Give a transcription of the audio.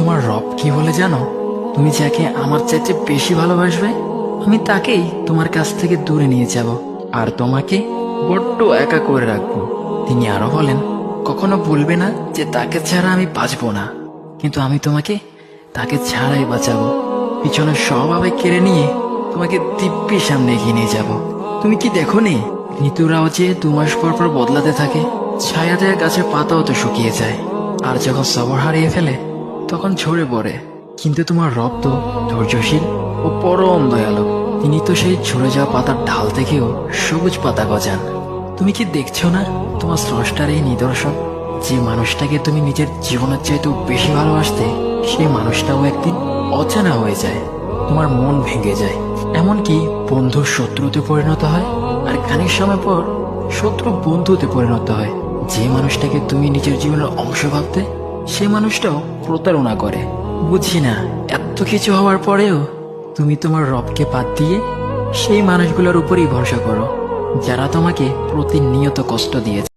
তোমার রব কি বলে জানো? তুমি যাকে আমার চাইতে বেশি ভালোবাসবে, আমি তাকেই তোমার কাছ থেকে দূরে নিয়ে যাব আর তোমাকে বড্ড একা করে রাখবো। তিনি আরো বলেন, কখনো বলবে না যে তাকে ছাড়া আমি বাঁচবো না, কিন্তু আমি তোমাকে তাকে ছাড়াই বাঁচাবো। পিছনে সব আবেগ কেড়ে নিয়ে তোমাকে দিব্যি সামনে এগিয়ে নিয়ে যাব। তুমি কি দেখো নি, ঋতুরাও যে 2 মাস পর পর বদলাতে থাকে, ছায়া দেয়া গাছের পাতাও তো শুকিয়ে যায়, আর যখন সবর হারিয়ে ফেলে তখন ঝরে পড়ে। কিন্তু তোমার রব তো ধৈর্যশীল ও পরম দয়ালু। তিনি তো সেই ঝরে যাওয়া পাতার ঢাল থেকেও সবুজ পাতা গজান। তুমি কি দেখছো না তোমার স্রষ্টার এই নিদর্শন? যে মানুষটাকে তুমি নিজের জীবনের চাইতেও বেশি ভালোবাসতে, সেই মানুষটাও একদিন অচেনা হয়ে যায়, তোমার মন ভেঙে যায়, এমনকি বন্ধু শত্রুতে পরিণত হয়, আর খানিক সময় পর শত্রু বন্ধুতে পরিণত হয়। যে মানুষটাকে তুমি নিজের জীবনের অংশ ভাবতে, সে মানুষটাও প্রতারণা করে। বুঝি না, এত কিছু হওয়ার পরেও তুমি তোমার রবকে বাদ দিয়ে সেই মানুষগুলোর উপরই ভরসা করো, যারা তোমাকে প্রতিনিয়ত কষ্ট দিয়েছে।